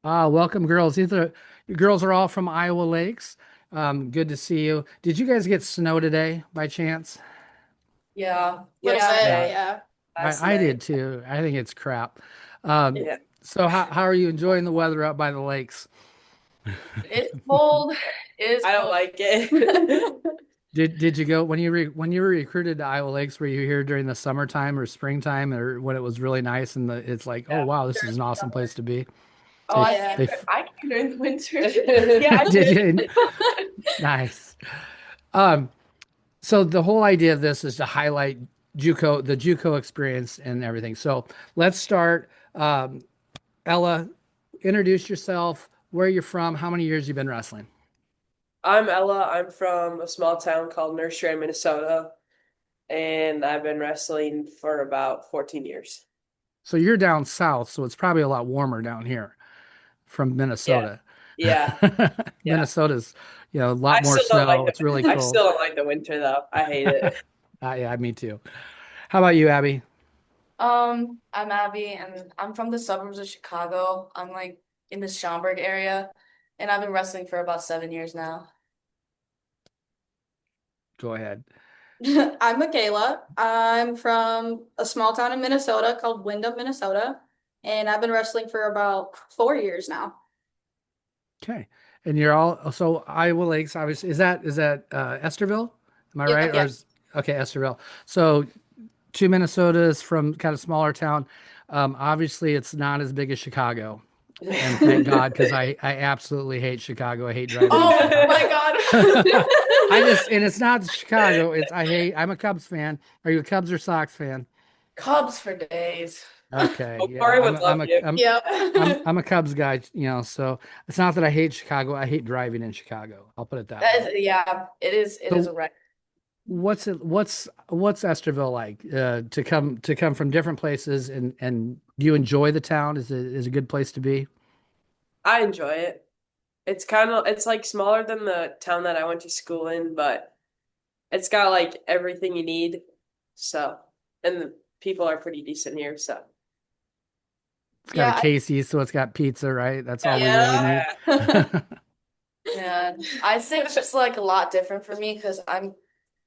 Welcome, girls. You girls are all from Iowa Lakes. Good to see you. Did you guys get snow today by chance? Yeah, Little bit, Yeah, yesterday, yeah. last I night. did too. I think it's crap. Um, Yeah. so how are you enjoying the weather up by the lakes? It's cold. It is I don't cold. like it. Did you go when you were recruited to Iowa Lakes? Were you here during the summertime or springtime, or when it was really nice and it's like, oh Yeah. wow, this is During an the awesome summer. place to be. Oh, They I Yeah. came. they I came during the winter. Yeah, I did did. you nice. Um, So the whole idea of this is to highlight the JUCO experience and everything. So let's start. Ella, introduce yourself. Where you're from? How many years you've been wrestling? I'm Ella. I'm from a small town called Nursery, Minnesota, and I've been wrestling for about 14 years. So you're down south, so it's probably a lot warmer down here from Yeah, Minnesota. yeah, yeah. Minnesota's, a lot more snow. It's really I cold. still don't like the winter though. I hate it. Yeah, me too. How about you, Abby? I'm Abby, and I'm from the suburbs of Chicago. I'm like in the Schaumburg area, and I've been wrestling for about 7 years now. Go ahead. I'm Mikalah. I'm from a small town in Minnesota called Windham, Minnesota, and I've been wrestling for about 4 years now. Okay. And you're all so Iowa Lakes, obviously. Is that Esterville? Am I right? Yep, Or yep. is okay, Esterville. So two Minnesotas from kind of smaller town. Obviously it's not as big as Chicago. And thank God, because I absolutely hate Chicago. I hate driving in Oh Chicago. my God. And it's not Chicago. I'm a Cubs fan. Are you a Cubs or Sox fan? Cubs for days. Okay, Well, yeah. Corey would love you. Yep. I'm a Cubs guy, so it's not that I hate Chicago. I hate driving in Chicago. I'll put it that That way. is, yeah, it is So a wreck. what's Esterville like to come from different places and do you enjoy the town? Is a good place to be? I enjoy it. It's like smaller than the town that I went to school in, but it's got like everything you need. So, and the people are pretty decent here. So, It's got a Yeah, Casey's, so it's got pizza, right? That's all we really need. yeah. yeah. I think it's just like a lot different for me because I'm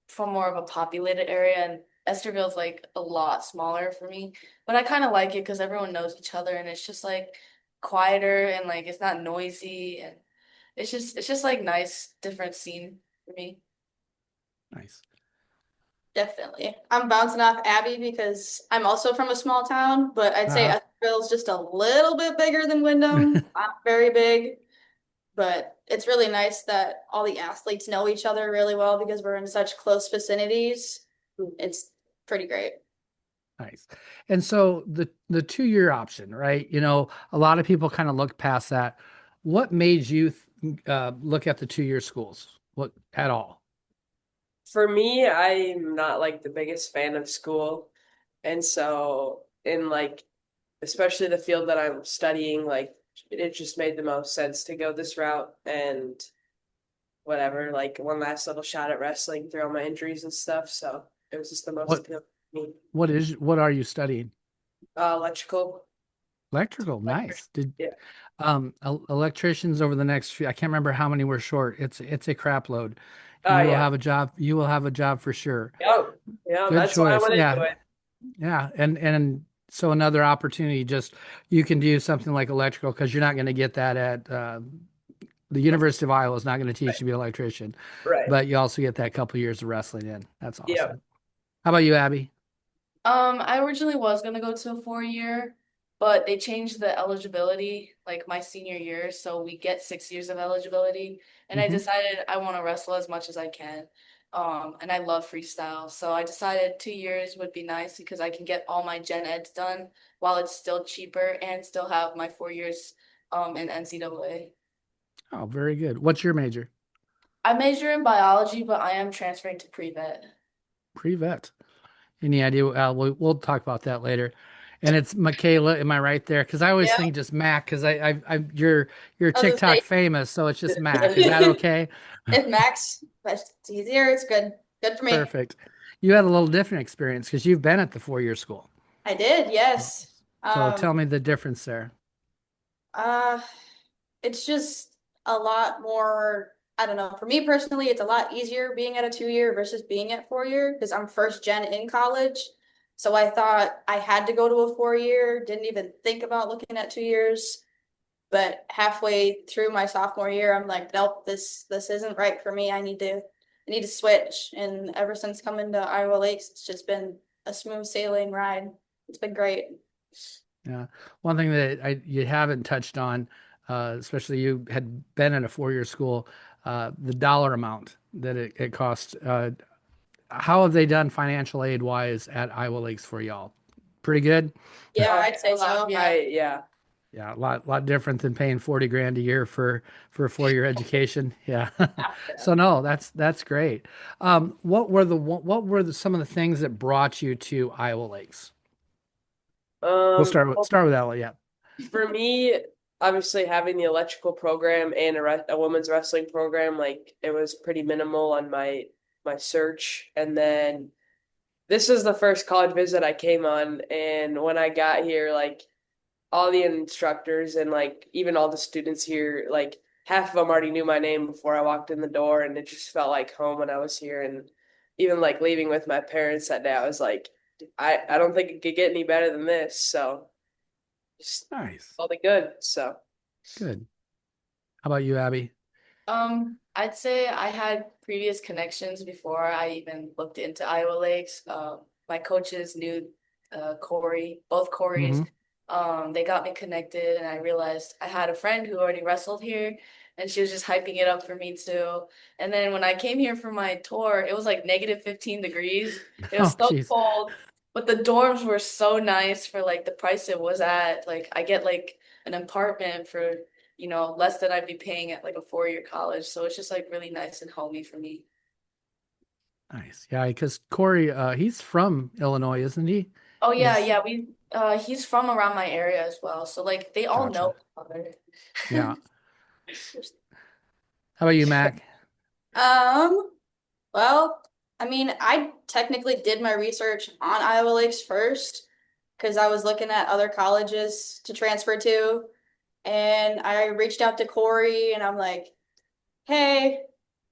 from more of a populated area, and Esterville's like a lot smaller for me. But I kind of like it because everyone knows each other, and it's just like quieter and like it's not noisy, and it's just like nice, different scene for me. Nice. Definitely. I'm bouncing off Abby because I'm also from a small town, but I'd say Uh-huh. Esterville's just a little bit bigger than Windham. Not very big, but it's really nice that all the athletes know each other really well because we're in such close vicinities. It's pretty great. Nice. And so the 2 year option, right? A lot of people kind of look past that. What made you look at the 2 year schools? What at all? For me, I'm not like the biggest fan of school. And so, in like, especially the field that I'm studying, like, it just made the most sense to go this route and whatever, like, one last little shot at wrestling through all my injuries and stuff. So, it was just the most What appealing to me. what are you studying? Electrical. Electrical, Electric. nice. Did Yeah. electricians over the next few, I can't remember how many were short. It's a crap load. Oh, You will yeah. have a job. You will have a job for sure. Yeah. Yeah. Good That's why I choice. went Yeah. into it. Yeah. And so another opportunity, just you can do something like electrical because you're not going to get that at the University of Iowa is not going to teach you Right. to be an electrician, Right. but you also get that couple years of wrestling in. That's Yeah. awesome. How about you, Abby? I originally was gonna go to a 4 year, but they changed the eligibility like my senior year, so we get 6 years of eligibility. And I Hmm. decided I want to wrestle as much as I can. And I love freestyle, so I decided 2 years would be nice because I can get all my gen eds done while it's still cheaper and still have my 4 years in NCAA. Oh, very good. What's your major? I major in biology, but I am transferring to pre-vet. Pre-vet. Any idea? We'll talk about that later. And it's Michaela. Am I right there? Because I always Yeah. think just Mac. Because you're I was TikTok gonna famous, so it's just Mac. Is that say okay? if Max, that's easier, it's good. Good for me. Perfect. You had a little different experience because you've been at the 4 year school. I did, yes. So tell Um, me the difference there. Uh, it's just a lot more, I don't know. For me personally, it's a lot easier being at a 2 year versus being at 4 year because I'm first gen in college. So I thought I had to go to a 4 year, didn't even think about looking at 2 years. But halfway through my sophomore year, I'm like, nope, this isn't right for me. I need to switch. And ever since coming to Iowa Lakes, it's just been a smooth sailing ride. It's been great. Yeah. One thing that you haven't touched on, especially you had been in a 4-year school, the dollar amount that it costs. How have they done financial aid wise at Iowa Lakes for y'all? Pretty good. Yeah, Oh, I'd say so. Yeah. yeah. Yeah, a lot different than paying 40 grand a year for a 4-year education. Yeah. So no, that's great. Some of the things that brought you to Iowa Lakes? We'll Um, start with Ella. Yeah. for me, obviously having the electrical program and a women's wrestling program, like it was pretty minimal on my search. And then this is the first college visit I came on, and when I got here, like all the instructors and like even all the students here, like half of them already knew my name before I walked in the door, and it just felt like home when I was here. And even like leaving with my parents that day, I was like, I don't think it could get any better than this. So just Nice. all the good. So Good. How about you, Abby? I'd say I had previous connections before I even looked into Iowa Lakes. My coaches knew Corey, both Corys. Hmm. They got me connected, and I realized I had a friend who already wrestled here, and she was just hyping it up for me too. And then when I came here for my tour, it was like negative 15 degrees. It was Oh, so geez. cold, but the dorms were so nice for like the price it was at. Like I get like an apartment for less than I'd be paying at like a 4-year college. So it's just like really nice and homey for me. Nice. Yeah, because Corey, he's from Illinois, isn't he? Oh yeah, He's yeah. He's from around my area as well. So like they all know Gotcha. each other. Yeah. How about you, Mac? Um, well, I mean, I technically did my research on Iowa Lakes first because I was looking at other colleges to transfer to. And I reached out to Corey and I'm like, hey,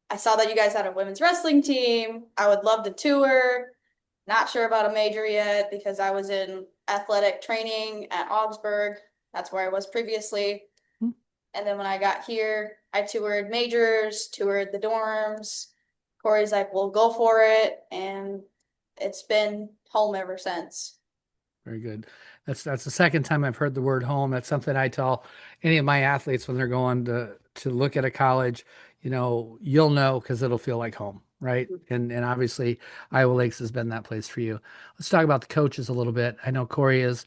I saw that you guys had a women's wrestling team. I would love to tour. Not sure about a major yet because I was in athletic training at Augsburg. That's where I was previously. Hmm. And then when I got here, I toured majors, toured the dorms. Corey's like, well, go for it. And it's been home ever since. Very good. That's the second time I've heard the word home. That's something I tell any of my athletes when they're going to look at a college. You'll know because it'll feel like home, right? And obviously Iowa Lakes has been that place for you. Let's talk about the coaches a little bit. I know Corey is.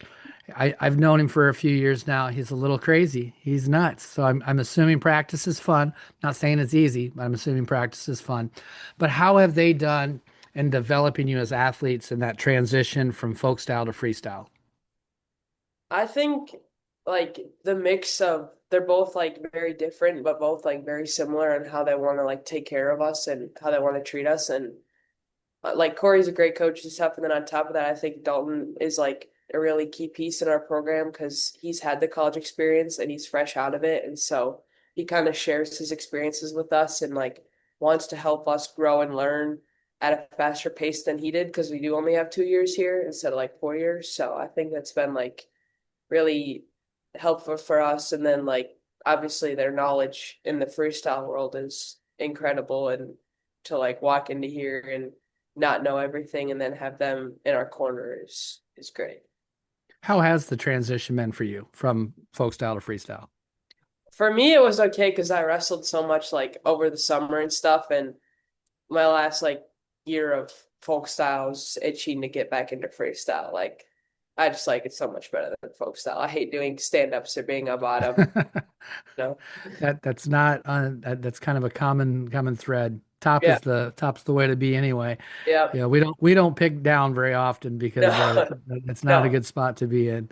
I've known him for a few years now. He's a little crazy. He's nuts. So I'm assuming practice is fun. Not saying it's easy, but I'm assuming practice is fun. But how have they done in developing you as athletes in that transition from folk style to freestyle? I think like the mix of they're both like very different, but both like very similar in how they want to like take care of us and how they want to treat us. And like Corey's a great coach and stuff. And then on top of that, I think Dalton is like a really key piece in our program because he's had the college experience and he's fresh out of it. And so he kind of shares his experiences with us and like wants to help us grow and learn at a faster pace than he did because we do only have 2 years here instead of like 4 years. So I think that's been like really helpful for us. And then like obviously their knowledge in the freestyle world is incredible, and to like walk into here and not know everything and then have them in our corner is great. How has the transition been for you from folk style to freestyle? For me, it was okay because I wrestled so much like over the summer and stuff, and my last like year of folk styles itching to get back into freestyle. Like I just like it so much better than folk style. I hate doing stand ups or being a bottom. No. That's not that's kind of a common thread. Yeah. Top's the way to be anyway. Yeah. Yeah, we don't pick down very often because No. that's not a No. good spot to be in.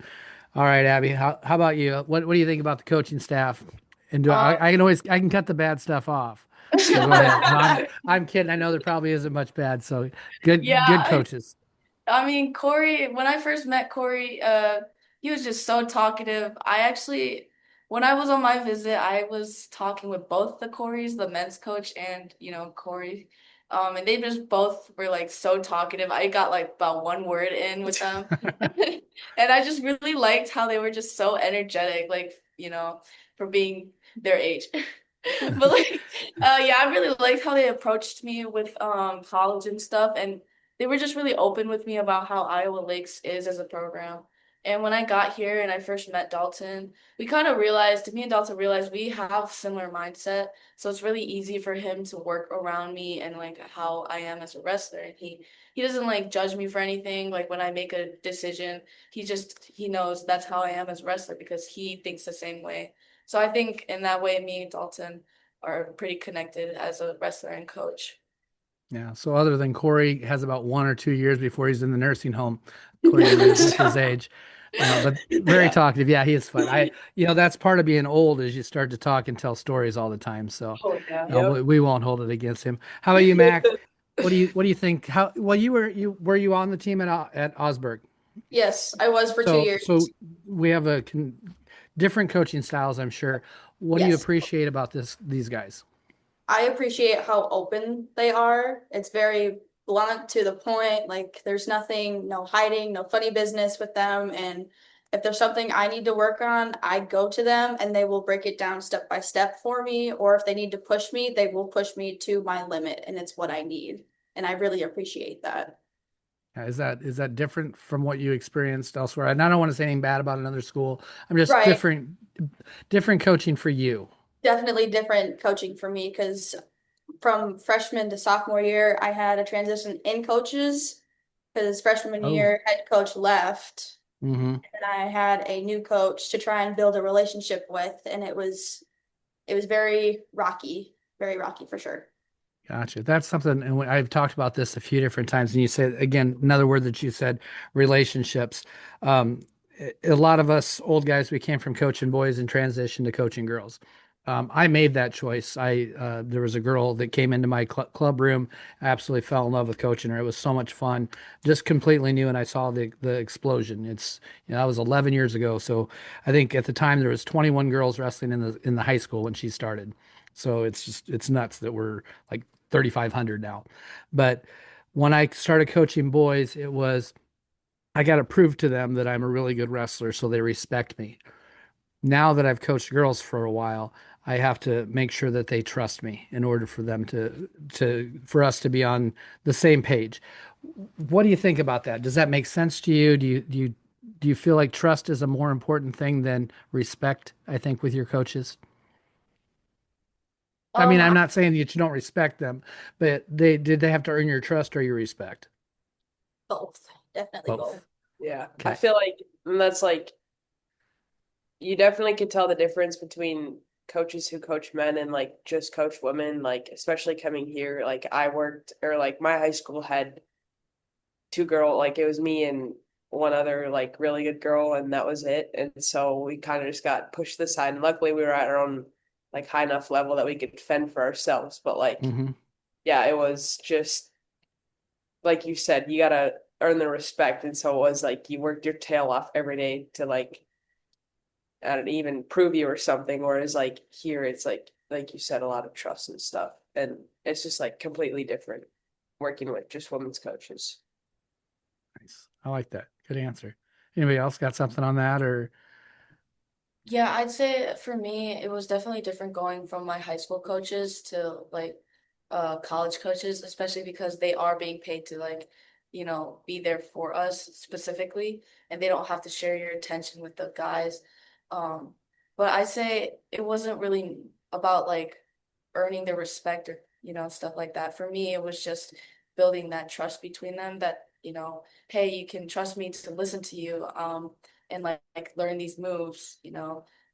All right, Abby, how about you? What do you think about the coaching staff? And do Um, I can cut the bad stuff off. So go ahead. No, I'm kidding. I know there probably isn't much bad. So good yeah, coaches. I mean, Corey, when I first met Corey, he was just so talkative. I actually when I was on my visit, I was talking with both the Corys, the men's coach and, Corey. And they just both were like so talkative. I got like about one word in with them. And I just really liked how they were just so energetic, like, for being their age. But like, yeah, I really liked how they approached me with college and stuff, and they were just really open with me about how Iowa Lakes is as a program. And when I got here and I first met Dalton, we kind of realized, me and Dalton realized we have similar mindset. So it's really easy for him to work around me and like how I am as a wrestler. And he doesn't like judge me for anything. Like when I make a decision, he knows that's how I am as a wrestler because he thinks the same way. So I think in that way, me and Dalton are pretty connected as a wrestler and coach. Yeah. So other than Corey has about 1 or 2 years before he's in the nursing home, according to his age. But very Yeah. talkative. Yeah, he is fun. That's part of being old is you start to talk and tell stories all the time. So Oh yeah. Yep. we won't hold it against him. How about you, Mac? What do you think? Well, were you on the team at Osberg? Yes, I was for two years. So we have different coaching styles, I'm sure. What do you Yes. appreciate about these guys? I appreciate how open they are. It's very blunt to the point. Like there's nothing, no hiding, no funny business with them. And if there's something I need to work on, I go to them and they will break it down step by step for me. Or if they need to push me, they will push me to my limit and it's what I need. And I really appreciate that. Is that different from what you experienced elsewhere? And I don't want to say anything bad about another school. I'm just Right. different coaching for you. Definitely different coaching for me because from freshman to sophomore year, I had a transition in coaches because freshman Oh, year, head coach left. mm-hmm. And I had a new coach to try and build a relationship with, and it was very rocky for sure. Gotcha. That's something, and I've talked about this a few different times. And you said again, another word that you said, relationships. Um, a lot of us old guys, we came from coaching boys and transitioned to coaching girls. I made that choice. There was a girl that came into my club room. I absolutely fell in love with coaching her. It was so much fun, just completely new, and I saw the explosion. That was 11 years ago. So I think at the time there was 21 girls wrestling in the high school when she started. So it's nuts that we're like 3,500 now. But when I started coaching boys, I got to prove to them that I'm a really good wrestler, so they respect me. Now that I've coached girls for a while, I have to make sure that they trust me in order for them for us to be on the same page. What do you think about that? Does that make sense to you? Do you feel like trust is a more important thing than respect, I think, with your coaches? I mean, I'm I not saying that you don't respect them, but did they have to earn your trust or your respect? Both, definitely both. Both. Yeah. I Okay. feel like that's like you definitely could tell the difference between coaches who coach men and like just coach women, like especially coming here. Like I worked or like my high school had like it was me and one other like really good girl and that was it. And so we kind of just got pushed aside. And luckily we were at our own like high enough level that we could fend for ourselves. But like Hmm. yeah, it was just like you said, you gotta earn the respect. And so it was like you worked your tail off every day to like I don't even prove you or something. Whereas like here it's like you said, a lot of trust and stuff. And it's just like completely different working with just women's coaches. Nice. I like that. Good answer. Anybody else got something on that or? Yeah, I'd say for me, it was definitely different going from my high school coaches to like college coaches, especially because they are being paid to like, be there for us specifically, and they don't have to share your attention with the guys. Um, but I say it wasn't really about like earning their respect or, stuff like that. For me, it was just building that trust between them that, hey, you can trust me to listen to you. And like learn these moves,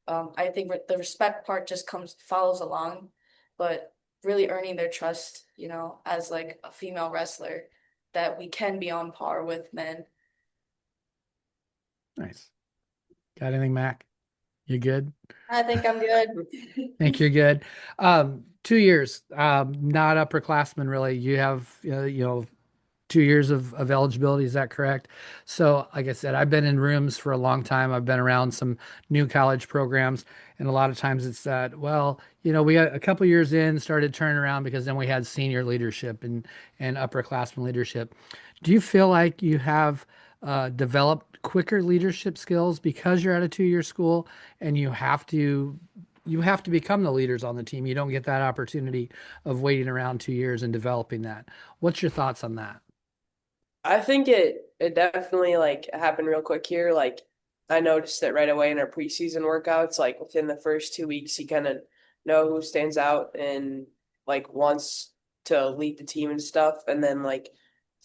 I think the respect part just follows along, but really earning their trust, as like a female wrestler, that we can be on par with men. Nice. Got anything, Mac? You good? I think I'm good. Think you're good. 2 years. Not upperclassmen really. You have 2 years of eligibility. Is that correct? So, like I said, I've been in rooms for a long time. I've been around some new college programs, and a lot of times it's that, well, we got a couple years in, started turning around because then we had senior leadership and upperclassmen leadership. Do you feel like you have developed quicker leadership skills because you're at a 2-year school and you have to become the leaders on the team. You don't get that opportunity of waiting around 2 years and developing that. What's your thoughts on that? I think it definitely like happened real quick here. Like I noticed it right away in our preseason workouts. Like within the first 2 weeks, you kind of know who stands out and like wants to lead the team and stuff. And then like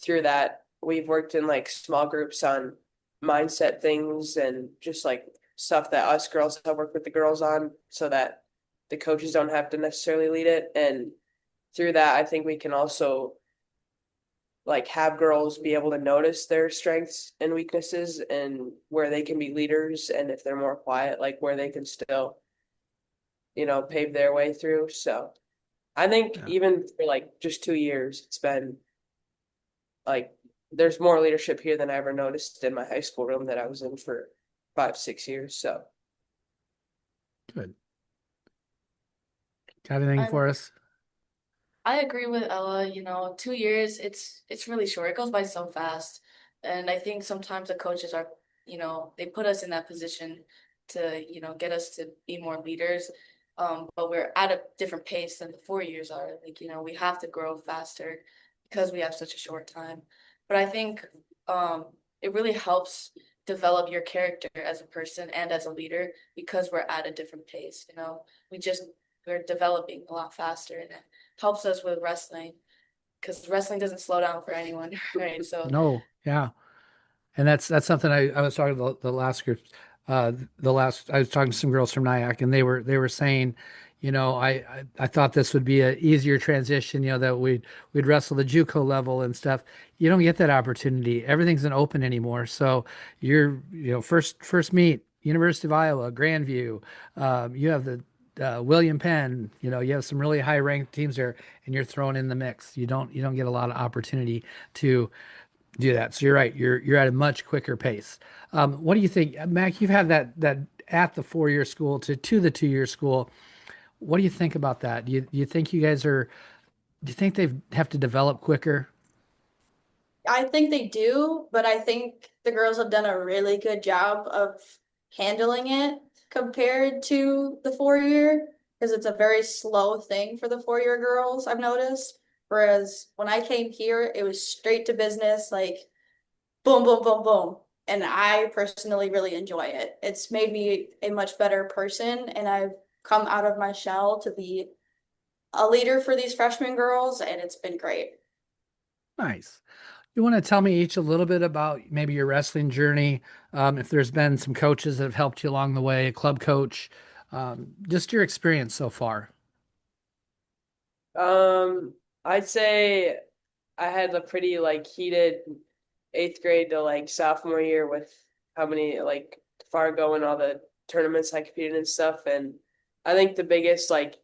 through that, we've worked in like small groups on mindset things and just like stuff that us girls have worked with the girls on, so that the coaches don't have to necessarily lead it. And through that, I think we can also like have girls be able to notice their strengths and weaknesses and where they can be leaders, and if they're more quiet, like where they can still, pave their way through. So I think Yeah. even for like just 2 years, it's been like there's more leadership here than I ever noticed in my high school room that I was in for 5, 6 years. So Good. Got anything And for us? I agree with Ella, 2 years, it's really short. It goes by so fast. And I think sometimes the coaches are, they put us in that position to, get us to be more leaders. But we're at a different pace than the 4 years are. Like, we have to grow faster because we have such a short time. But I think it really helps develop your character as a person and as a leader because we're at a different pace, We just we're developing a lot faster, and it helps us with wrestling because wrestling doesn't slow down for anyone, right? So, No. Yeah. And that's something I was talking to the last group, I was talking to some girls from Nyack, and they were saying, I thought this would be a easier transition, that we'd wrestle the JUCO level and stuff. You don't get that opportunity. Everything's an open anymore. So you're, first meet, University of Iowa, Grandview, you have the William Penn, you have some really high ranked teams there, and you're thrown in the mix. You don't get a lot of opportunity to do that. So you're right. You're at a much quicker pace. What do you think, Mac? You've had that at the 4-year school to the 2-year school. What do you think about that? Do you think you guys are? Do you think they have to develop quicker? I think they do, but I think the girls have done a really good job of handling it compared to the 4-year, because it's a very slow thing for the 4-year girls, I've noticed. Whereas when I came here, it was straight to business, like boom, boom, boom, boom. And I personally really enjoy it. It's made me a much better person, and I've come out of my shell to be a leader for these freshman girls, and it's been great. Nice. You want to tell me each a little bit about maybe your wrestling journey? If there's been some coaches that have helped you along the way, a club coach, just your experience so far. I'd say I had a pretty like heated eighth grade to like sophomore year with how many like Fargo and all the tournaments I competed in stuff. And I think the biggest like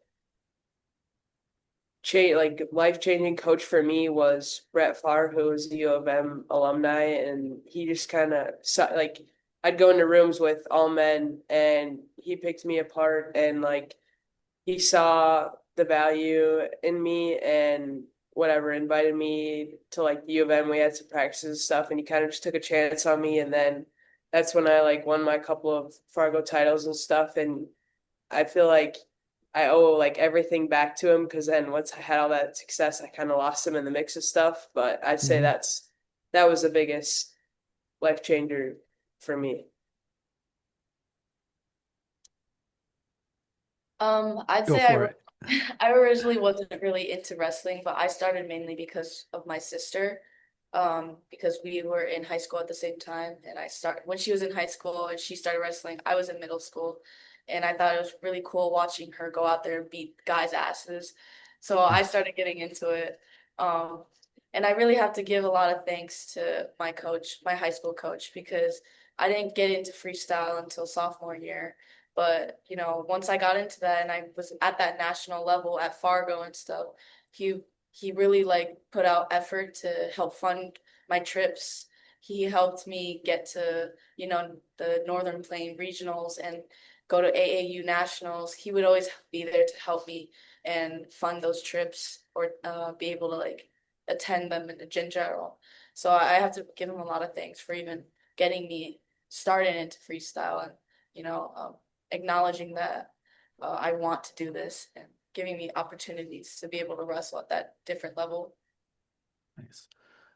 life changing coach for me was Brett Farr, who was a U of M alumni, and he just kind of like I'd go into rooms with all men, and he picked me apart, and like he saw the value in me and whatever, invited me to like the U of M. We had some practices and stuff, and he kind of just took a chance on me, and then that's when I like won my couple of Fargo titles and stuff, and I feel like I owe like everything back to him, because then once I had all that success, I kind of lost him in the mix of stuff. But I'd say Mhm. that was the biggest life changer for me. I'd Go say for it. I originally wasn't really into wrestling, but I started mainly because of my sister. Because we were in high school at the same time, and I started when she was in high school and she started wrestling, I was in middle school, and I thought it was really cool watching her go out there and beat guys' asses. So I started getting into it. Um, and I really have to give a lot of thanks to my coach, my high school coach, because I didn't get into freestyle until sophomore year. But, once I got into that and I was at that national level at Fargo and stuff, he he really like put out effort to help fund my trips. He helped me get to, the Northern Plain regionals and go to AAU nationals. He would always be there to help me and fund those trips or be able to like attend them in general. So I have to give him a lot of thanks for even getting me started into freestyle and, acknowledging that I want to do this and giving me opportunities to be able to wrestle at that different level. Nice.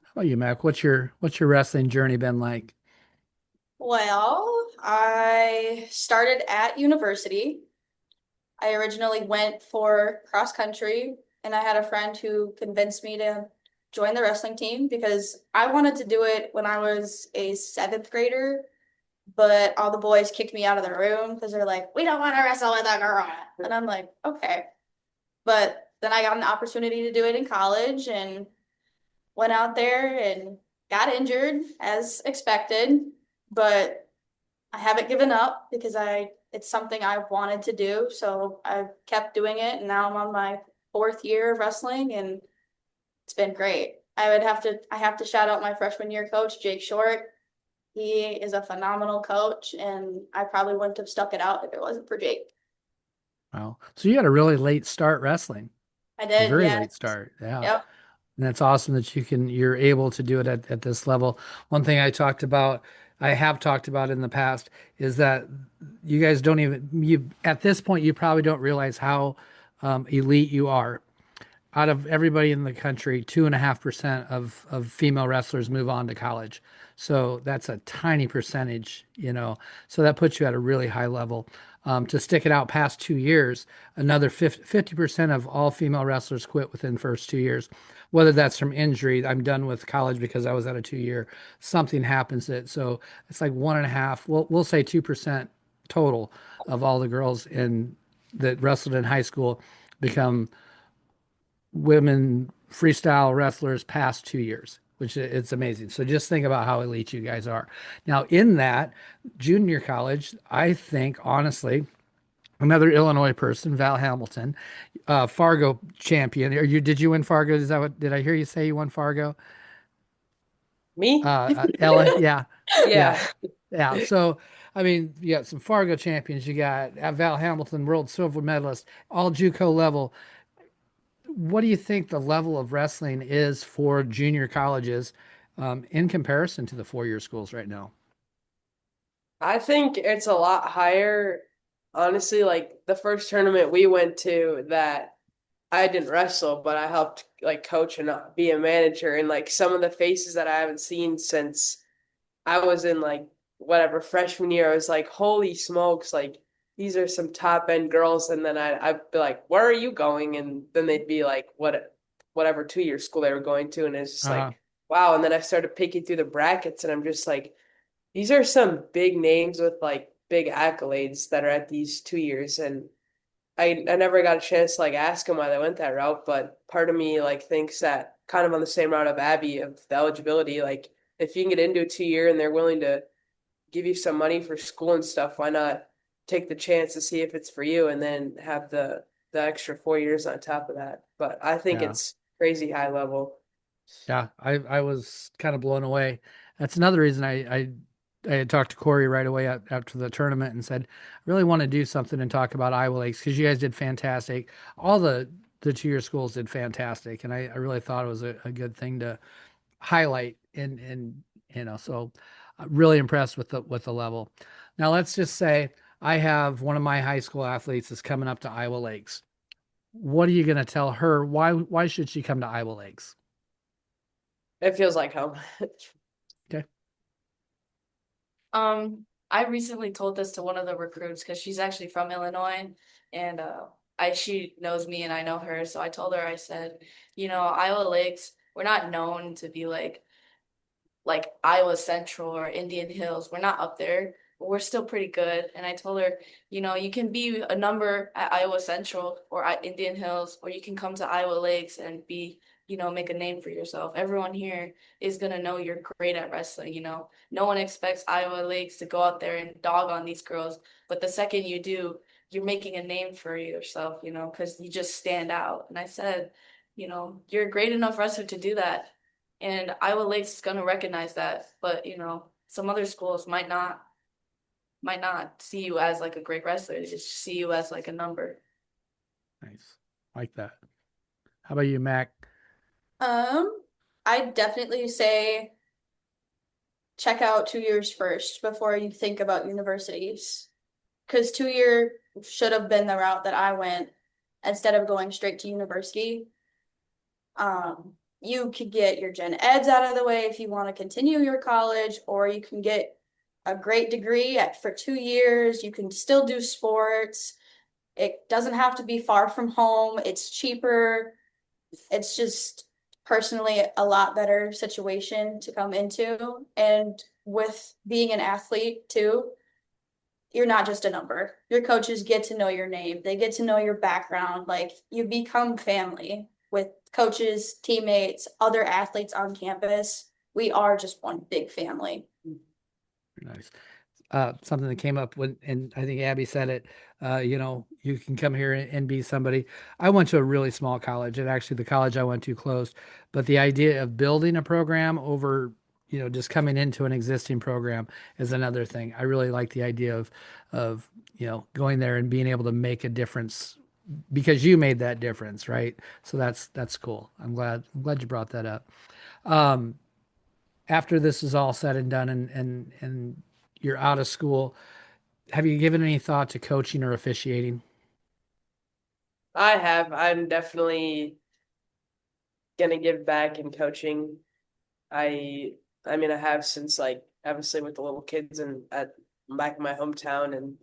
How about you, Mac? What's your wrestling journey been like? Well, I started at university. I originally went for cross country, and I had a friend who convinced me to join the wrestling team because I wanted to do it when I was a seventh grader, but all the boys kicked me out of the room because they're like, we don't want to wrestle with a girl. And I'm like, okay. But then I got an opportunity to do it in college and went out there and got injured as expected, but I haven't given up because it's something I wanted to do. So I kept doing it and now I'm on my fourth year of wrestling and it's been great. I have to shout out my freshman year coach, Jake Short. He is a phenomenal coach and I probably wouldn't have stuck it out if it wasn't for Jake. Wow. So you had a really late start wrestling. I A did, very yeah. late start. Yeah. Yep. And that's awesome that you're able to do it at this level. One thing I have talked about in the past is that you guys don't even you at this point you probably don't realize how elite you are. Out of everybody in the country, 2.5% of female wrestlers move on to college. So that's a tiny percentage, you know. So that puts you at a really high level. To stick it out past 2 years, another 50% of all female wrestlers quit within the first 2 years. Whether that's from injury, I'm done with college because I was at a 2 year. Something happens that so it's like 1.5. We'll say 2% total of all the girls in that wrestled in high school become women freestyle wrestlers past 2 years, which it's amazing. So just think about how elite you guys are. Now, in that junior college, I think honestly, another Illinois person, Val Hamilton, Fargo champion. Did you win Fargo? Is that what did I hear you say you won Fargo? Me? Ella, yeah, yeah, Yeah. yeah. So I mean, you got some Fargo champions. You got Val Hamilton, world silver medalist, all JUCO level. What do you think the level of wrestling is for junior colleges in comparison to the 4 year schools right now? I think it's a lot higher. Honestly, like the first tournament we went to that I didn't wrestle, but I helped like coach and be a manager and like some of the faces that I haven't seen since I was in like whatever freshman year, I was like, holy smokes, like these are some top end girls. And then I'd be like, where are you going? And then they'd be like, whatever 2 year school they were going to. And it's just Uh-huh. like, wow. And then I started picking through the brackets and I'm just like, these are some big names with like big accolades that are at these 2 years. And I never got a chance to like ask them why they went that route, but part of me like thinks that kind of on the same route of Abby of the eligibility, like if you can get into a 2 year and they're willing to give you some money for school and stuff, why not take the chance to see if it's for you and then have the extra 4 years on top of that? But I think Yeah. it's crazy high level. Yeah. I was kind of blown away. That's another reason I had talked to Corey right away after the tournament and said, I really want to do something and talk about Iowa Lakes because you guys did fantastic. All the 2 year schools did fantastic. And I really thought it was a good thing to highlight and so really impressed with the level. Now let's just say I have one of my high school athletes is coming up to Iowa Lakes. What are you going to tell her? Why should she come to Iowa Lakes? It feels like home. Okay. I recently told this to one of the recruits because she's actually from Illinois and she knows me and I know her. So I told her, I said, Iowa Lakes, we're not known to be like Iowa Central or Indian Hills. We're not up there, but we're still pretty good. And I told her, you can be a number at Iowa Central or at Indian Hills, or you can come to Iowa Lakes and be, make a name for yourself. Everyone here is gonna know you're great at wrestling. No one expects Iowa Lakes to go out there and dog on these girls, but the second you do, you're making a name for yourself, because you just stand out. And I said, you're a great enough wrestler to do that. And Iowa Lakes is gonna recognize that, but some other schools might not see you as like a great wrestler. They just see you as like a number. Nice. Like that. How about you, Mac? I'd definitely say check out 2 years first before you think about universities. Because 2 year should have been the route that I went instead of going straight to university. You could get your gen eds out of the way if you want to continue your college, or you can get a great degree for 2 years. You can still do sports. It doesn't have to be far from home. It's cheaper. It's just personally a lot better situation to come into. And with being an athlete too, you're not just a number. Your coaches get to know your name. They get to know your background. Like you become family with coaches, teammates, other athletes on campus. We are just one big family. Nice. Something that came up when, and I think Abby said it, you can come here and be somebody. I went to a really small college, and actually the college I went to closed, but the idea of building a program over, just coming into an existing program is another thing. I really like the idea of, going there and being able to make a difference because you made that difference, right? So that's cool. I'm glad you brought that up. Um, After this is all said and done and you're out of school, have you given any thought to coaching or officiating? I have. I'm definitely gonna give back in coaching. I I mean I have since like obviously with the little kids and at back in my hometown, and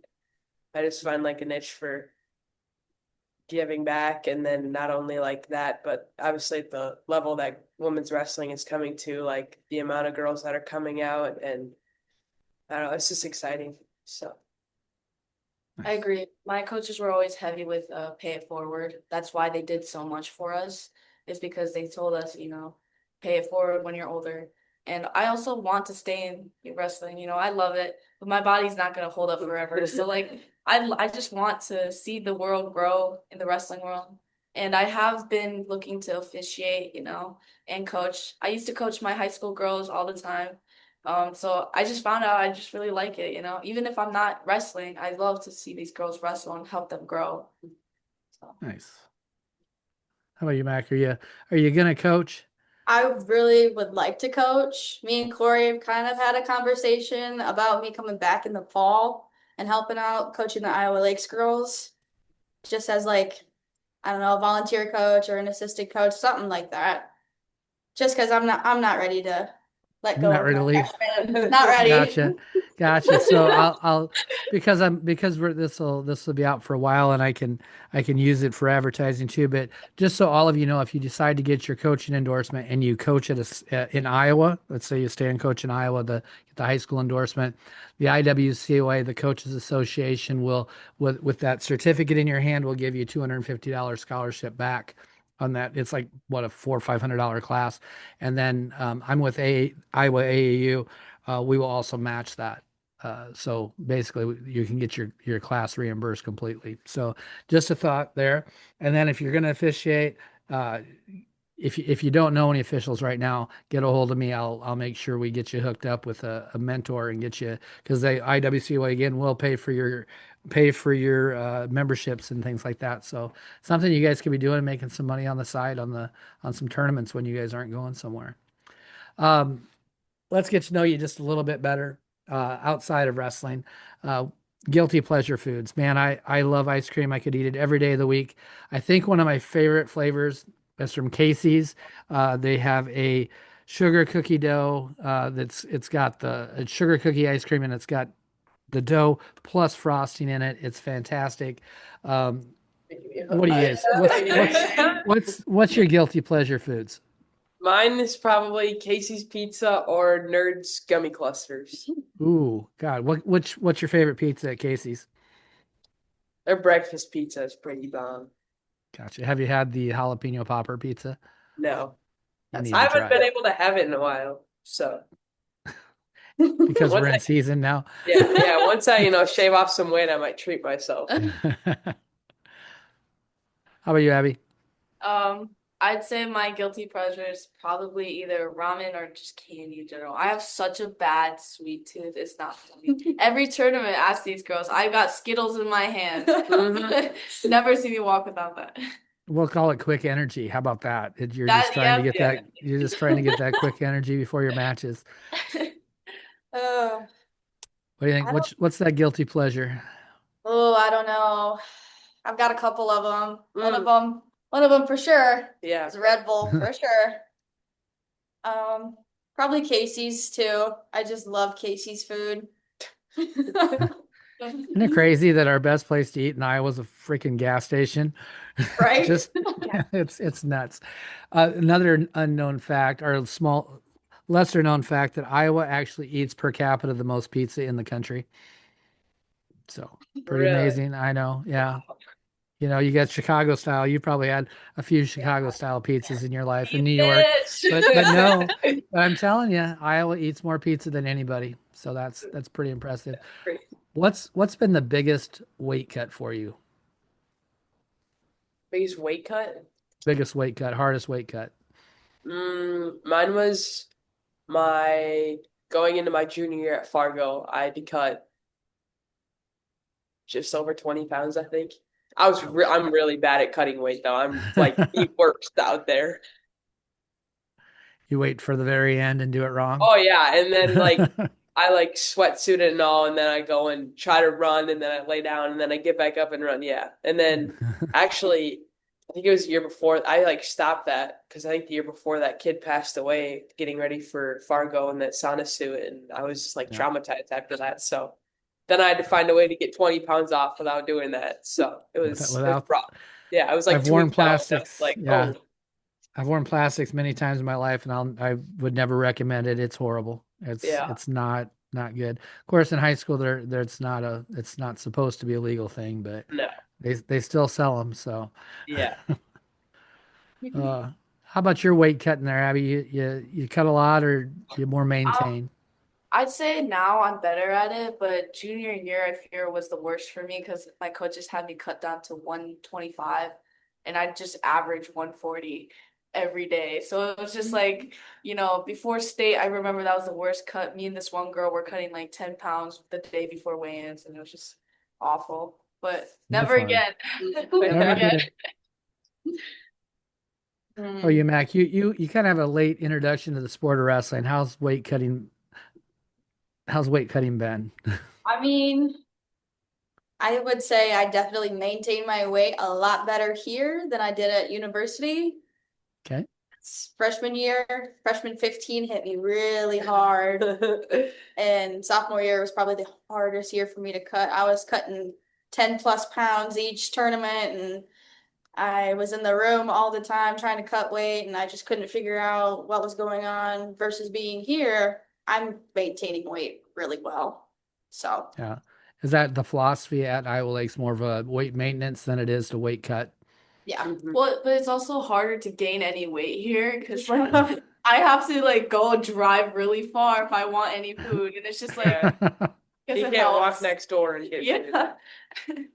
I just find like a niche for giving back. And then not only like that, but obviously at the level that women's wrestling is coming to, like the amount of girls that are coming out, and I don't know, it's just exciting. So I agree. My coaches were always heavy with pay it forward. That's why they did so much for us, is because they told us, pay it forward when you're older. And I also want to stay in wrestling. I love it, but my body's not gonna hold up forever. So like, I just want to see the world grow in the wrestling world. And I have been looking to officiate, and coach. I used to coach my high school girls all the time. So I just found out I just really like it, Even if I'm not wrestling, I love to see these girls wrestle and help them grow. So Nice. How about you, Mac? Are you gonna coach? I really would like to coach. Me and Corey have kind of had a conversation about me coming back in the fall and helping out coaching the Iowa Lakes girls, just as like, I don't know, a volunteer coach or an assistant coach, something like that. Just because I'm not ready to let You're go not of ready to my leave. freshman. Not ready. Gotcha. So I'll because this will be out for a while, and I can use it for advertising too. But just so all of you know, if you decide to get your coaching endorsement and you coach in Iowa, let's say you stay and coach in Iowa, the high school endorsement, the IWCOA, the Coaches Association will with that certificate in your hand will give you $250 scholarship back on that. It's like what, a $400 or $500 class, and then I'm with Iowa AAU. We will also match that. So basically, you can get your class reimbursed completely. So just a thought there. And then if you're going to officiate, uh, if you don't know any officials right now, get a hold of me. I'll make sure we get you hooked up with a mentor and get you, because they IWCA again will pay for your memberships and things like that. So something you guys could be doing, making some money on the side on some tournaments when you guys aren't going somewhere. Um, let's get to know you just a little bit better outside of wrestling. Uh, Guilty pleasure foods. Man, I love ice cream. I could eat it every day of the week. I think one of my favorite flavors is from Casey's. They have a sugar cookie dough it's got it's sugar cookie ice cream, and it's got the dough plus frosting in it. It's fantastic. Um, what do you guys? What's your guilty pleasure foods? mine is probably Casey's Pizza or Nerds Gummy Clusters. Ooh, God, what's your favorite pizza at Casey's? Their breakfast pizza is pretty bomb. Gotcha. Have you had the jalapeno popper pizza? No, You That's need I to haven't try been it able to have it in a while. So because we're once in I, season now. yeah, once I shave off some weight, I might treat myself. How about you, Abby? Um, I'd say my guilty pleasure is probably either ramen or just candy in general. I have such a bad sweet tooth. It's not funny. Every tournament, ask these girls. I got Skittles in my hand. Mhm. Never see me walk without that. We'll call it quick energy. How about that? You're just That, trying to yep. get Yeah. that. You're just trying to get that quick energy before your matches. Oh, What do you think? I don't. What's that guilty pleasure? Oh, I don't know. I've got a couple of them. Mm. One of them for sure Yeah. is Red Bull for sure. Probably Casey's too. I just love Casey's food. Isn't it crazy that our best place to eat in Iowa is a freaking gas station? Right? Just it's nuts. Another unknown fact, or a lesser known fact, that Iowa actually eats per capita the most pizza in the country. So pretty Really. amazing. I know. Yeah. You know, you got Chicago style. You probably had a few Chicago style pizzas in your life in New York, Bitch. but no. But I'm telling you, Iowa eats more pizza than anybody. So that's pretty impressive. What's been the biggest weight cut for you? Biggest weight cut? Biggest weight cut, hardest weight cut. Mine was my going into my junior year at Fargo. I had to cut just over 20 pounds, I think. I'm really bad at cutting weight though. I'm like the worst out there. You wait for the very end and do it wrong. Oh yeah, and then like I like sweatsuit it and all, and then I go and try to run, and then I lay down, and then I get back up and run. Yeah, and then actually, I think it was the year before I like stopped that because I think the year before that kid passed away, getting ready for Fargo in that sauna suit, and I was just like Yeah. traumatized after that. So then I had to find a way to get 20 pounds off without doing that. So it was Without, rough. Yeah, I was like I've two worn weeks out. And I was plastics. like, Yeah, oh I've worn plastics many times in my life, and I would never recommend it. It's horrible. yeah, It's not good. Of course, in high school, it's not supposed to be a legal thing, but no, they still sell them. So, yeah. how about your weight cutting there, Abby? You cut a lot, or you more Um, maintain? I'd say now I'm better at it, but junior year I fear was the worst for me because my coaches had me cut down to 125 and I just average 140 every day. So it was just like, before state, I remember that was the worst cut. Me and this one girl were cutting like 10 pounds the day before weigh-ins and it was just awful. But No never fun. again. Never Never again. again. Oh, Mm. you Mac, you kind of have a late introduction to the sport of wrestling. How's weight cutting been? I mean, I would say I definitely maintain my weight a lot better here than I did at university. Okay. Freshman year, freshman 15 hit me really hard. And sophomore year was probably the hardest year for me to cut. I was cutting 10 plus pounds each tournament, and I was in the room all the time trying to cut weight, and I just couldn't figure out what was going on. Versus being here, I'm maintaining weight really well. So, Yeah. Is that the philosophy at Iowa Lake's more of a weight maintenance than it is to weight cut? yeah. Mhm. Well, but it's also harder to gain any weight here because like I have to like go drive really far if I want any food, and it's just like Yeah. because You it can't walk helps. next door and get food. Yeah.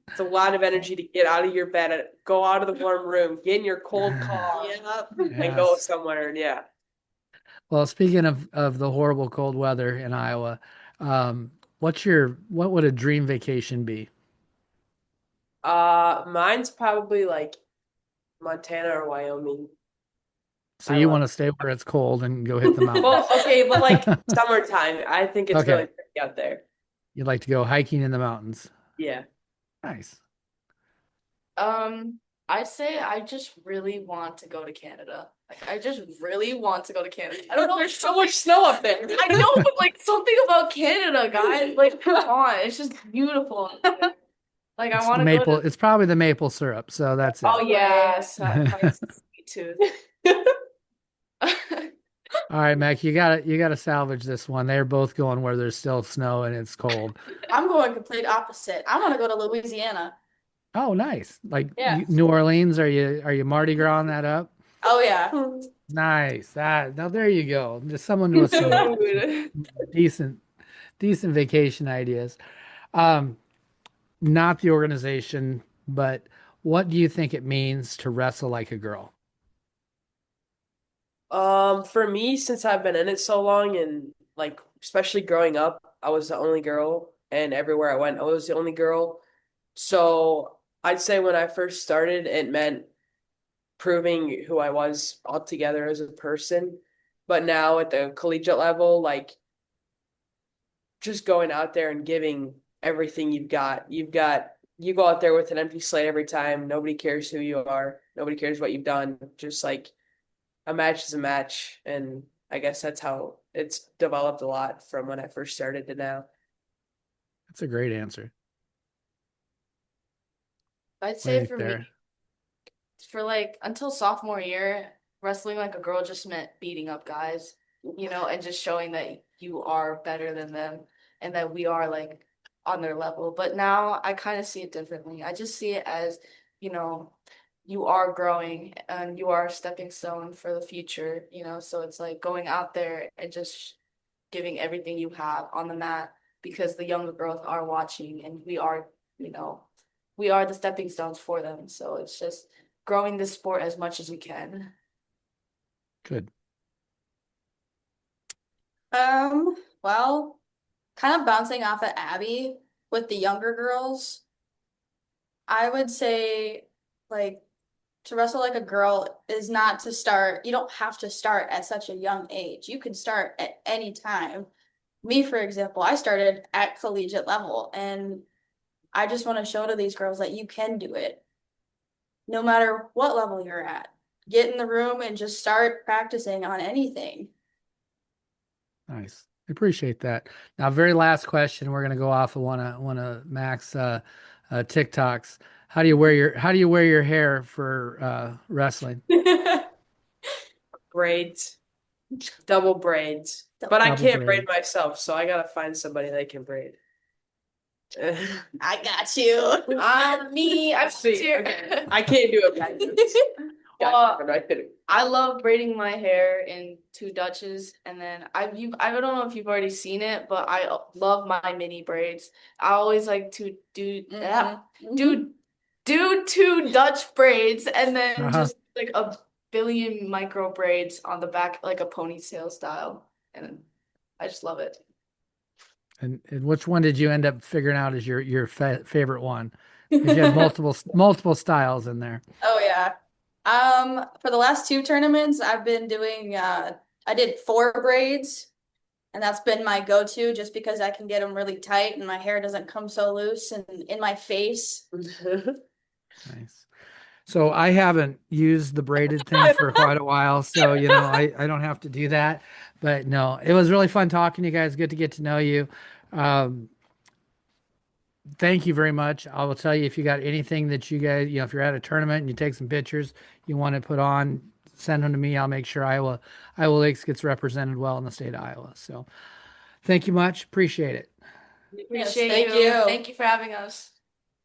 It's a lot of energy to get out of your bed and go out of the warm room, get in your cold car, Yep. and go Yes. somewhere. And yeah. Well, speaking of the horrible cold weather in Iowa, what would a dream vacation be? Mine's probably like Montana or Wyoming. So I you love want to stay where it's cold and go hit the Well, mountains. okay, but like summertime, I think it's really Okay. pretty out there. You'd like to go hiking in the mountains. Yeah. Nice. Um, I say I just really want to go to Canada. Like I just really want to go to Canada. I don't know. There's so much snow up there. I know, but like something about Canada, guys. Like, come on, it's just beautiful. Like I want to go to. It's probably the maple syrup, so that's Oh it. yes, my sweet tooth. All right, Mac, you gotta salvage this one. They're both going where there's still snow and it's cold. I'm going complete opposite. I want to go to Louisiana. Oh, nice. Like Yeah. New Orleans, are you Mardi Gras that up? Oh yeah. Nice. Now there you go. Just someone with some Dude. decent vacation ideas. Um, Not the organization, but what do you think it means to wrestle like a girl? For me, since I've been in it so long and like especially growing up, I was the only girl and everywhere I went, I was the only girl. So I'd say when I first started, it meant proving who I was altogether as a person. But now at the collegiate level, like just going out there and giving everything you've got. You go out there with an empty slate every time. Nobody cares who you are. Nobody cares what you've done. Just like a match is a match. And I guess that's how it's developed a lot from when I first started to now. That's a great answer I'd say right for me, there. for like until sophomore year, wrestling like a girl just meant beating up guys, and just showing that you are better than them and that we are like on their level. But now I kind of see it differently. I just see it as, you know, you are growing and you are a stepping stone for the future. So it's like going out there and just giving everything you have on the mat because the younger girls are watching and you know, we are the stepping stones for them. So it's just growing this sport as much as we can. Good. Well, kind of bouncing off of Abby with the younger girls, I would say like to wrestle like a girl is not to start, you don't have to start at such a young age. You can start at any time. Me, for example, I started at collegiate level, and I just want to show to these girls that you can do it no matter what level you're at. Get in the room and just start practicing on anything. Nice. I appreciate that. Now, very last question. We're going to go off of one of Mac's TikToks. How do you wear your hair for wrestling? Braids, double braids. But I Double can't braid braid. myself, so I gotta find somebody that can braid. I got you. Me, I'm See, here. okay. I can't do it. Well, I couldn't. I love braiding my hair in two Dutches, and then I don't know if you've already seen it, but I love my mini braids. I always like to do two Dutch braids, and then Uh-huh. just like a billion micro braids on the back, like a ponytail style, and I just love it. And which one did you end up figuring out as your favorite one? Because you had multiple styles in there. Oh yeah. For the last two tournaments, I've been doing I did four braids, and that's been my go-to just because I can get them really tight and my hair doesn't come so loose and in my face. Nice. So I haven't used the braided thing for quite a while, so I don't have to do that. But no, it was really fun talking to you guys. Good to get to know you. Um, thank you very much. I will tell you if you got anything that you guys, if you're at a tournament and you take some pictures you want to put on, send them to me. I'll make sure Iowa Lakes gets represented well in the state of Iowa. So thank you much. Appreciate it. Appreciate thank you. you. Thank you for having us.